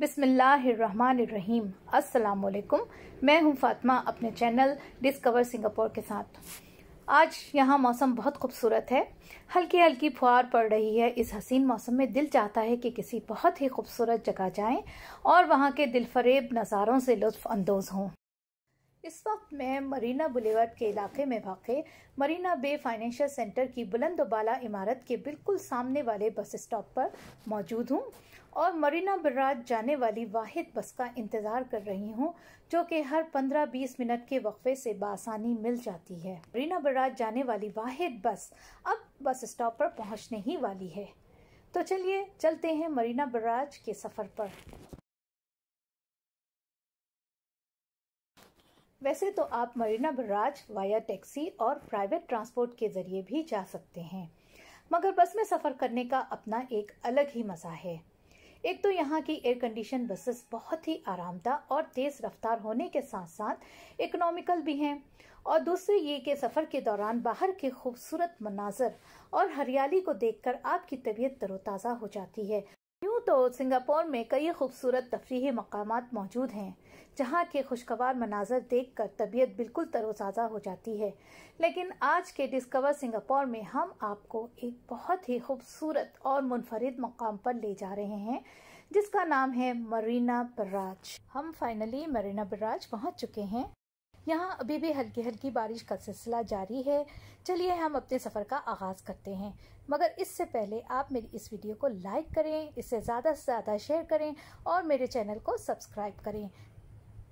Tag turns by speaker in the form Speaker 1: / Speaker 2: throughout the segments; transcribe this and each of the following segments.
Speaker 1: बिस्मिल्लाहिर्रहमानिर्रहीम। अस्सलाम वालेकुम। मैं हूं फातिमा अपने चैनल डिस्कवर सिंगापुर के साथ। आज यहाँ मौसम बहुत खूबसूरत है। हल्की हल्की फुहार पड़ रही है। इस हसीन मौसम में दिल चाहता है कि किसी बहुत ही खूबसूरत जगह जाएं और वहाँ के दिलफरेब नज़ारों से लुत्फ अंदोज हों। इस वक्त मैं मरीना बुलेवार्ड के इलाके में वाक़े मरीना बे फाइनेंशियल सेंटर की बुलंदबाला इमारत के बिल्कुल सामने वाले बस स्टॉप पर मौजूद हूँ और मरीना बुलेवार्ड जाने वाली वाहिद बस का इंतज़ार कर रही हूँ, जो कि हर 15-20 मिनट के वक्फे से बासानी मिल जाती है। मरीना बुलेवार्ड जाने वाली वाहिद बस अब बस स्टॉप पर पहुँचने ही वाली है। तो चलिए चलते हैं मरीना बुलेवार्ड के सफ़र पर। वैसे तो आप मरीना बुलेवार्ड वाया टैक्सी और प्राइवेट ट्रांसपोर्ट के ज़रिए भी जा सकते हैं, मगर बस में सफ़र करने का अपना एक अलग ही मज़ा है। एक तो यहाँ की एयर कंडीशन बसेस बहुत ही आरामदायक और तेज़ रफ्तार होने के साथ साथ इकोनॉमिकल भी हैं, और दूसरी ये कि सफ़र के दौरान बाहर के खूबसूरत मनाजर और हरियाली को देखकर आपकी तबीयत तरोताज़ा हो जाती है। यूँ तो सिंगापुर में कई खूबसूरत तफरीही मकामात मौजूद हैं जहाँ के खुशगवार मनाजर देखकर तबीयत बिल्कुल तरोताज़ा हो जाती है, लेकिन आज के डिस्कवर सिंगापुर में हम आपको एक बहुत ही खूबसूरत और मुनफरिद मकाम पर ले जा रहे हैं जिसका नाम है मरीना बुलेवार्ड। हम फाइनली मरीना बुलेवार्ड पहुँच चुके हैं। यहाँ अभी भी हल्की हल्की बारिश का सिलसिला जारी है। चलिए हम अपने सफ़र का आगाज़ करते हैं, मगर इससे पहले आप मेरी इस वीडियो को लाइक करें, इसे ज़्यादा से ज़्यादा शेयर करें और मेरे चैनल को सब्सक्राइब करें।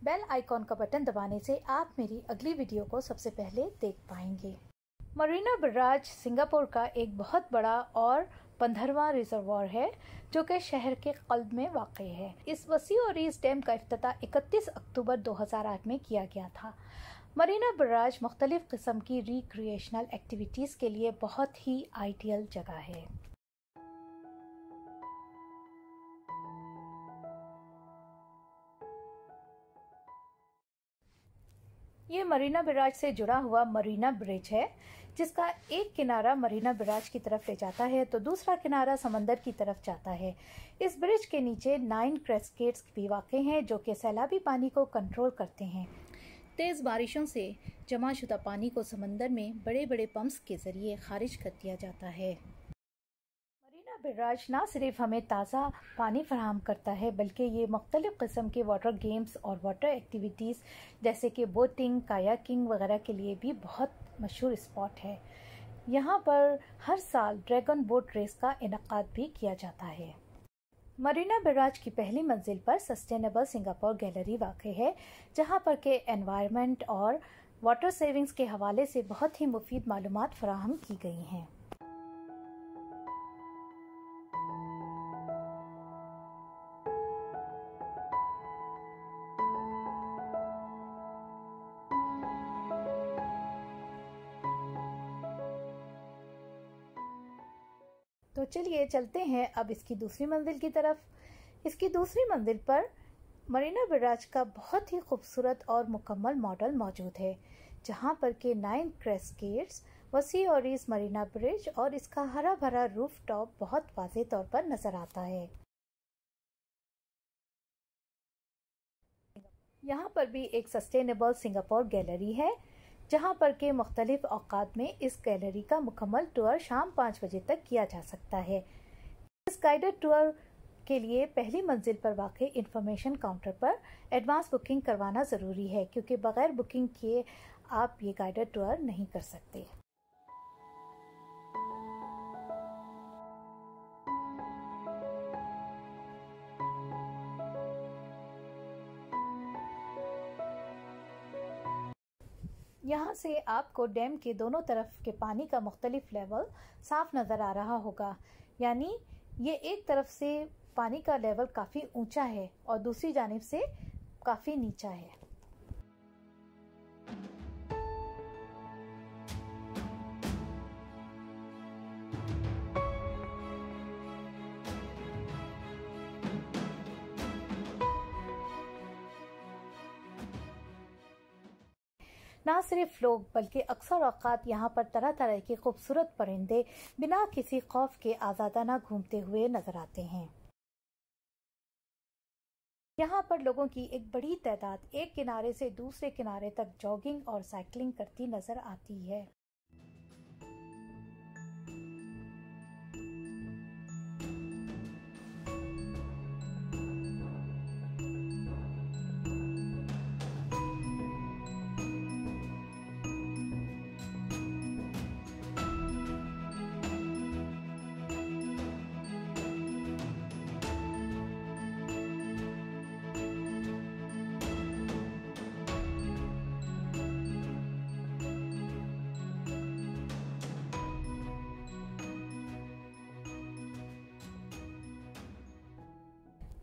Speaker 1: बेल आइकॉन का बटन दबाने से आप मेरी अगली वीडियो को सबसे पहले देख पाएंगे। मरीना बुलेवार्ड सिंगापुर का एक बहुत बड़ा और 15वां रिजर्वॉयर है जो कि शहर के क़ल्ब में वाक़ है। इस वसी और इस डैम का इफ्तिताह 31 अक्टूबर 2008 में किया गया था। मरीना बुलेवार्ड मुख्तलिफ़ किस्म की रिक्रिएशनल एक्टिविटीज़ के लिए बहुत ही आइडियल जगह है। ये मरीना बुलेवार्ड से जुड़ा हुआ मरीना ब्रिज है, जिसका एक किनारा मरीना बुलेवार्ड की तरफ ले जाता है तो दूसरा किनारा समंदर की तरफ जाता है। इस ब्रिज के नीचे 9 कैस्केड्स भी वाक़ हैं जो कि सैलाबी पानी को कंट्रोल करते हैं। तेज़ बारिशों से जमाशुदा पानी को समंदर में बड़े बड़े पंप्स के ज़रिए खारिज कर दिया जाता है। मरीना बुलेवार्ड ना सिर्फ हमें ताज़ा पानी फराहम करता है, बल्कि ये मुख्तलिफ़ किस्म के वाटर गेम्स और वाटर एक्टिविटीज़ जैसे कि बोटिंग, कायाकिंग वगैरह के लिए भी बहुत मशहूर स्पॉट है। यहाँ पर हर साल ड्रैगन बोट रेस का इनेकाद भी किया जाता है। मरीना बुलेवार्ड की पहली मंजिल पर सस्टेनेबल सिंगापुर गैलरी वाक़ है, जहाँ पर के एनवायरनमेंट और वाटर सेविंग्स के हवाले से बहुत ही मुफीद मालूमात फराहम की गई हैं। तो चलिए चलते हैं अब इसकी दूसरी मंजिल की तरफ। इसकी दूसरी मंजिल पर मरीना बुलेवार्ड का बहुत ही खूबसूरत और मुकम्मल मॉडल मौजूद है, जहां पर के 9 कैस्केड्स, वसी और इस मरीना ब्रिज और इसका हरा भरा रूफ टॉप बहुत वाज़ेह तौर पर नजर आता है। यहाँ पर भी एक सस्टेनेबल सिंगापुर गैलरी है, जहाँ पर के मुख्तलिफ औकात में इस गैलरी का मुकम्मल टूर शाम 5 बजे तक किया जा सकता है। इस गाइडेड टूर के लिए पहली मंजिल पर वाक़ इंफॉर्मेशन काउंटर पर एडवांस बुकिंग करवाना ज़रूरी है, क्योंकि बग़ैर बुकिंग किए आप ये गाइडेड टूर नहीं कर सकते। यहाँ से आपको डैम के दोनों तरफ के पानी का मुख्तलिफ लेवल साफ नज़र आ रहा होगा, यानी ये एक तरफ से पानी का लेवल काफ़ी ऊंचा है और दूसरी जानिब से काफ़ी नीचा है। ना सिर्फ लोग बल्कि अक्सर औक़ात यहाँ पर तरह तरह के खूबसूरत परिंदे बिना किसी खौफ के आज़ादाना घूमते हुए नजर आते हैं। यहाँ पर लोगों की एक बड़ी तादाद एक किनारे से दूसरे किनारे तक जॉगिंग और साइकिलिंग करती नजर आती है।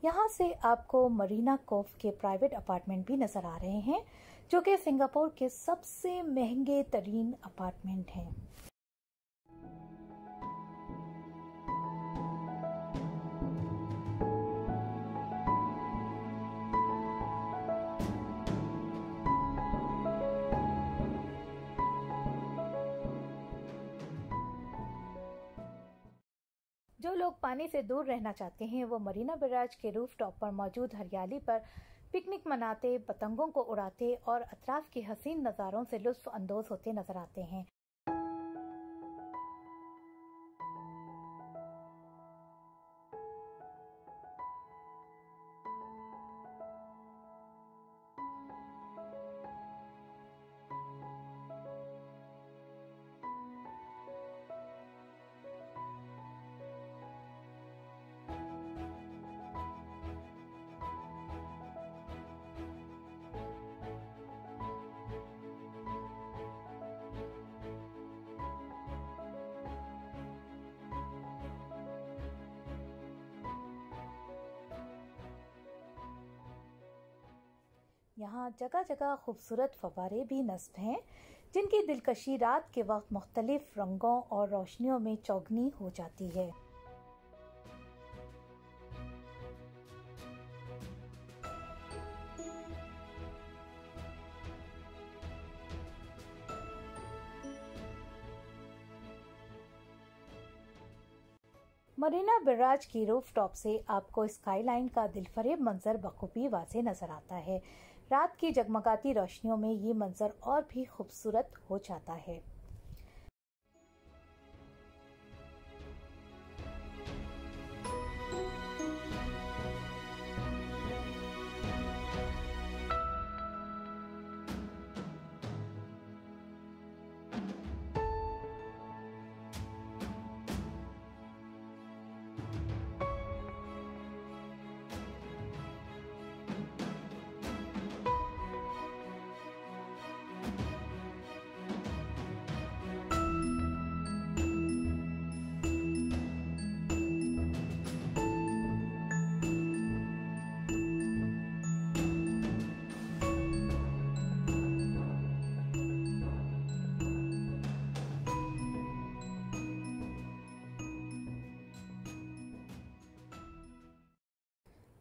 Speaker 1: यहाँ से आपको मरीना कोव के प्राइवेट अपार्टमेंट भी नजर आ रहे हैं, जो कि सिंगापुर के सबसे महंगे तरीन अपार्टमेंट हैं। जो लोग पानी से दूर रहना चाहते हैं वो मरीना बैराज के रूफटॉप पर मौजूद हरियाली पर पिकनिक मनाते, पतंगों को उड़ाते और अतराफ के हसीन नज़ारों से लुत्फ अंदोज होते नजर आते हैं। यहाँ जगह जगह खूबसूरत फव्वारे भी नस्ब हैं, जिनकी दिलकशी रात के वक्त मुख्तलिफ रंगों और रोशनियों में चौगनी हो जाती है। मरीना बैराज की रूफटॉप से आपको स्काईलाइन का दिलफरेब मंजर बखूबी वाज़ेह नजर आता है। रात की जगमगाती रोशनियों में ये मंजर और भी खूबसूरत हो जाता है।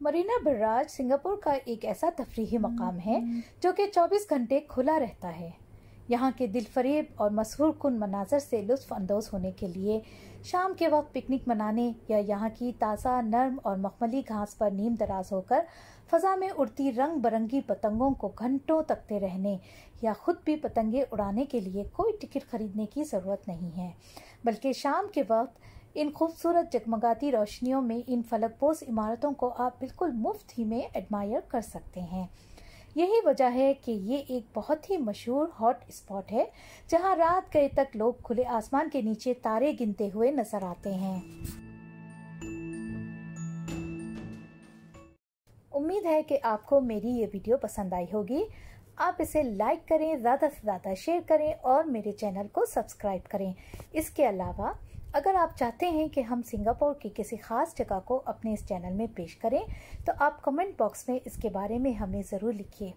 Speaker 1: मरीना बैराज सिंगापुर का एक ऐसा तफरीही मकाम है जो कि 24 घंटे खुला रहता है। यहाँ के दिलफरेब और मसहूर कुन मनाजर से लुत्फ अंदोज होने के लिए शाम के वक्त पिकनिक मनाने या यहाँ की ताज़ा नर्म और मखमली घास पर नीम दराज होकर फ़ज़ा में उड़ती रंग बरंगी पतंगों को घंटों तकते रहने या खुद भी पतंगे उड़ाने के लिए कोई टिकट खरीदने की ज़रूरत नहीं है, बल्कि शाम के वक्त इन खूबसूरत जगमगाती रोशनियों में इन फलकपोश इमारतों को आप बिल्कुल मुफ्त ही में एडमायर कर सकते हैं। यही वजह है कि ये एक बहुत ही मशहूर हॉट स्पॉट है, जहां रात गए तक लोग खुले आसमान के नीचे तारे गिनते हुए नजर आते हैं। उम्मीद है कि आपको मेरी ये वीडियो पसंद आई होगी। आप इसे लाइक करें, ज़्यादा से ज़्यादा शेयर करें और मेरे चैनल को सब्सक्राइब करें। इसके अलावा अगर आप चाहते हैं कि हम सिंगापुर की किसी ख़ास जगह को अपने इस चैनल में पेश करें तो आप कमेंट बॉक्स में इसके बारे में हमें ज़रूर लिखिए।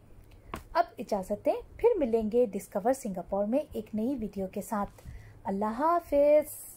Speaker 1: अब इजाज़त दें, फिर मिलेंगे डिस्कवर सिंगापुर में एक नई वीडियो के साथ। अल्लाह हाफ़िज़।